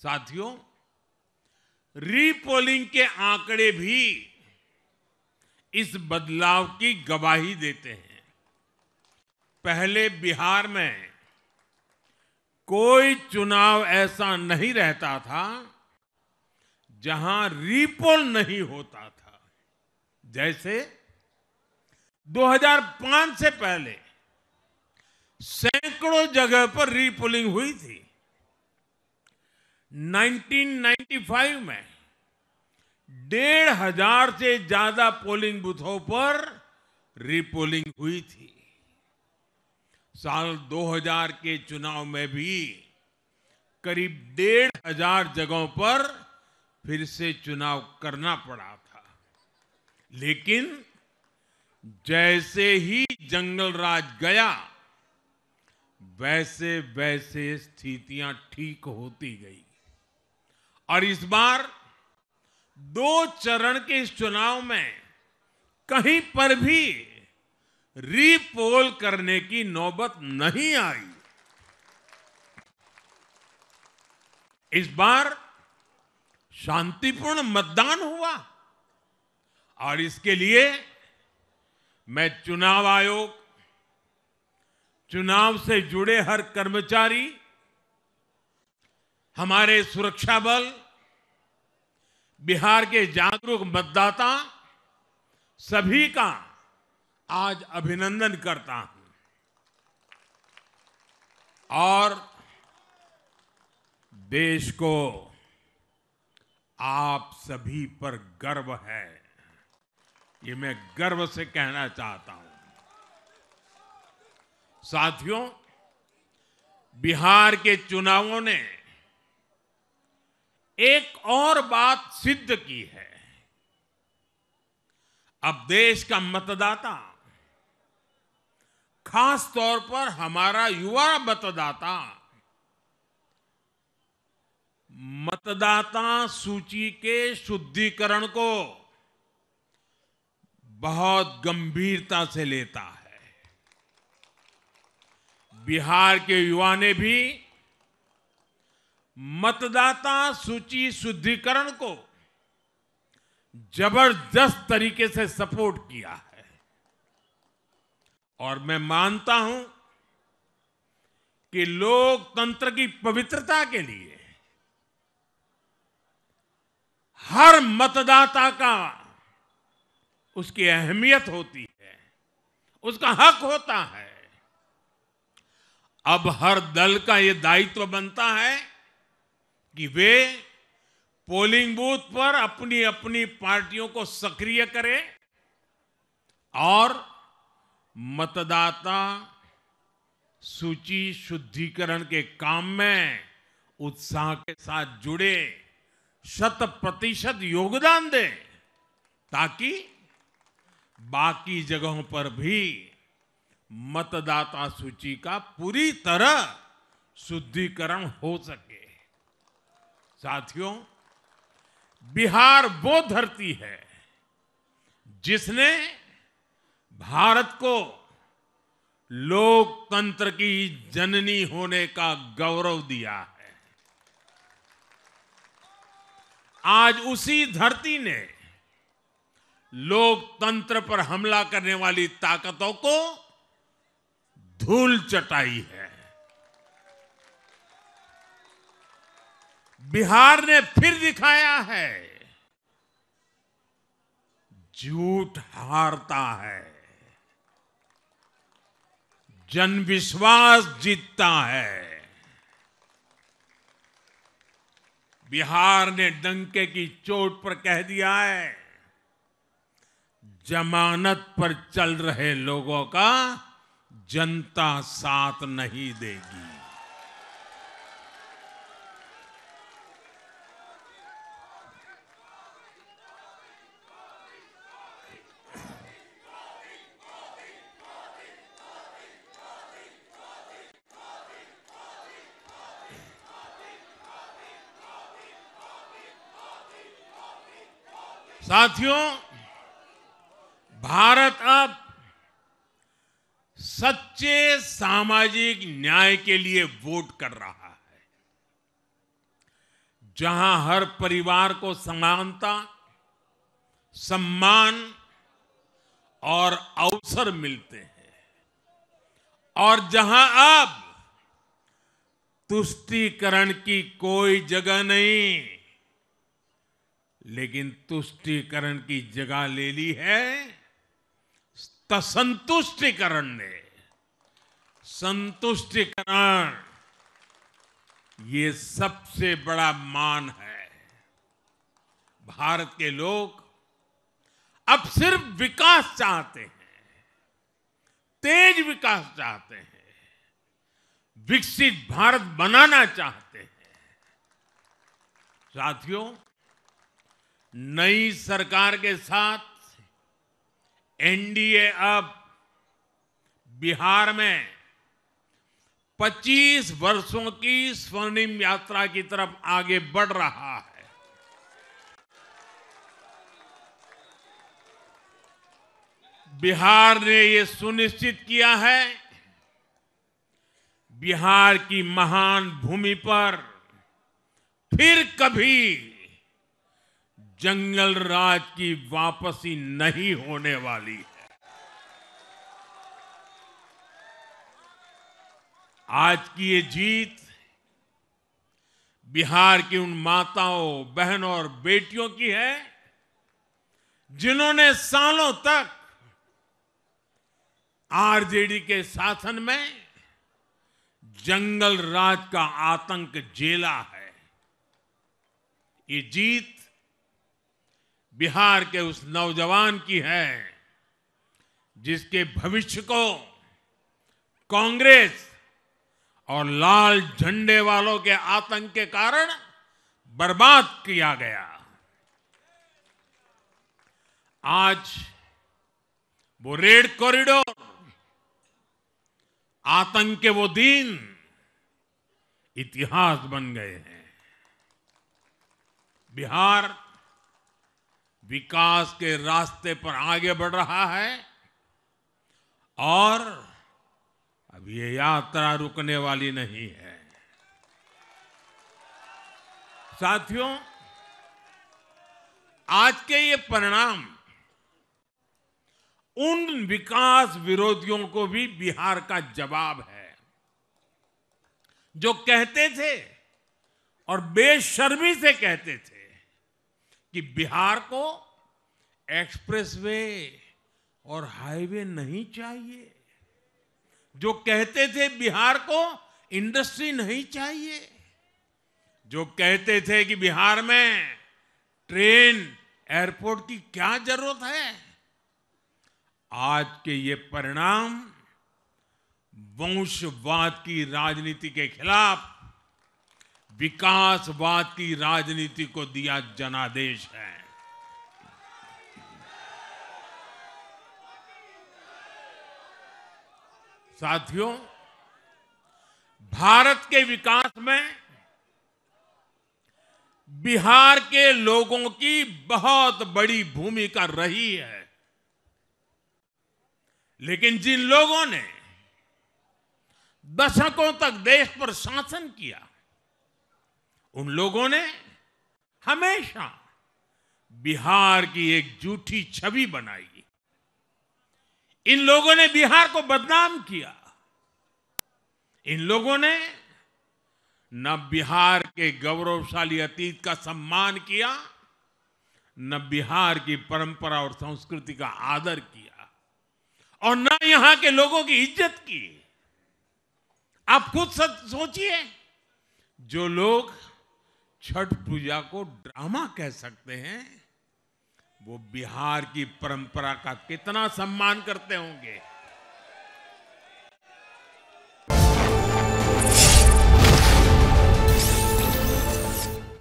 साथियों, रीपोलिंग के आंकड़े भी इस बदलाव की गवाही देते हैं। पहले बिहार में कोई चुनाव ऐसा नहीं रहता था जहां रीपोल नहीं होता था। जैसे 2005 से पहले सैकड़ों जगह पर रीपोलिंग हुई थी। 1995 में 1,500 से ज्यादा पोलिंग बूथों पर रीपोलिंग हुई थी। साल 2000 के चुनाव में भी करीब 1,500 जगहों पर फिर से चुनाव करना पड़ा था। लेकिन जैसे ही जंगल राज गया, वैसे वैसे स्थितियां ठीक होती गई और इस बार 2 चरण के इस चुनाव में कहीं पर भी रीपोल करने की नौबत नहीं आई। इस बार शांतिपूर्ण मतदान हुआ और इसके लिए मैं चुनाव आयोग, चुनाव से जुड़े हर कर्मचारी, हमारे सुरक्षा बल, बिहार के जागरूक मतदाता सभी का आज अभिनंदन करता हूं और देश को आप सभी पर गर्व है, ये मैं गर्व से कहना चाहता हूं। साथियों, बिहार के चुनावों ने एक और बात सिद्ध की है। अब देश का मतदाता, खास तौर पर हमारा युवा मतदाता, मतदाता सूची के शुद्धिकरण को बहुत गंभीरता से लेता है। बिहार के युवा ने भी मतदाता सूची शुद्धिकरण को जबरदस्त तरीके से सपोर्ट किया है और मैं मानता हूं कि लोकतंत्र की पवित्रता के लिए हर मतदाता का उसकी अहमियत होती है, उसका हक होता है। अब हर दल का यह दायित्व बनता है कि वे पोलिंग बूथ पर अपनी अपनी पार्टियों को सक्रिय करें और मतदाता सूची शुद्धिकरण के काम में उत्साह के साथ जुड़े, 100% योगदान दें ताकि बाकी जगहों पर भी मतदाता सूची का पूरी तरह शुद्धिकरण हो सके। साथियों, बिहार वो धरती है जिसने भारत को लोकतंत्र की जननी होने का गौरव दिया है। आज उसी धरती ने लोकतंत्र पर हमला करने वाली ताकतों को धूल चटाई है। बिहार ने फिर दिखाया है, झूठ हारता है, जनविश्वास जीतता है। बिहार ने डंके की चोट पर कह दिया है, जमानत पर चल रहे लोगों का जनता साथ नहीं देगी। साथियों, भारत अब सच्चे सामाजिक न्याय के लिए वोट कर रहा है। जहां हर परिवार को समानता, सम्मान और अवसर मिलते हैं और जहां अब तुष्टीकरण की कोई जगह नहीं, लेकिन तुष्टीकरण की जगह ले ली है संतुष्टीकरण ने। संतुष्टीकरण ये सबसे बड़ा मान है। भारत के लोग अब सिर्फ विकास चाहते हैं, तेज विकास चाहते हैं, विकसित भारत बनाना चाहते हैं। साथियों, नई सरकार के साथ एनडीए अब बिहार में 25 वर्षों की स्वर्णिम यात्रा की तरफ आगे बढ़ रहा है। बिहार ने ये सुनिश्चित किया है, बिहार की महान भूमि पर फिर कभी जंगल राज की वापसी नहीं होने वाली है। आज की ये जीत बिहार की उन माताओं, बहनों और बेटियों की है जिन्होंने सालों तक आरजेडी के शासन में जंगल राज का आतंक झेला है। ये जीत बिहार के उस नौजवान की है जिसके भविष्य को कांग्रेस और लाल झंडे वालों के आतंक के कारण बर्बाद किया गया। आज वो रेड कॉरिडोर, आतंक के वो दिन इतिहास बन गए हैं। बिहार विकास के रास्ते पर आगे बढ़ रहा है और अब ये यात्रा रुकने वाली नहीं है। साथियों, आज के ये परिणाम उन विकास विरोधियों को भी बिहार का जवाब है जो कहते थे और बेशर्मी से कहते थे कि बिहार को एक्सप्रेसवे और हाईवे नहीं चाहिए, जो कहते थे बिहार को इंडस्ट्री नहीं चाहिए, जो कहते थे कि बिहार में ट्रेन, एयरपोर्ट की क्या जरूरत है। आज के ये परिणाम वंशवाद की राजनीति के खिलाफ विकासवाद की राजनीति को दिया जनादेश है। साथियों, भारत के विकास में बिहार के लोगों की बहुत बड़ी भूमिका रही है, लेकिन जिन लोगों ने दशकों तक देश पर शासन किया, उन लोगों ने हमेशा बिहार की एक झूठी छवि बनाई। इन लोगों ने बिहार को बदनाम किया। इन लोगों ने न बिहार के गौरवशाली अतीत का सम्मान किया, न बिहार की परंपरा और संस्कृति का आदर किया और न यहां के लोगों की इज्जत की। आप खुद सोचिए, जो लोग छठ पूजा को ड्रामा कह सकते हैं, वो बिहार की परंपरा का कितना सम्मान करते होंगे।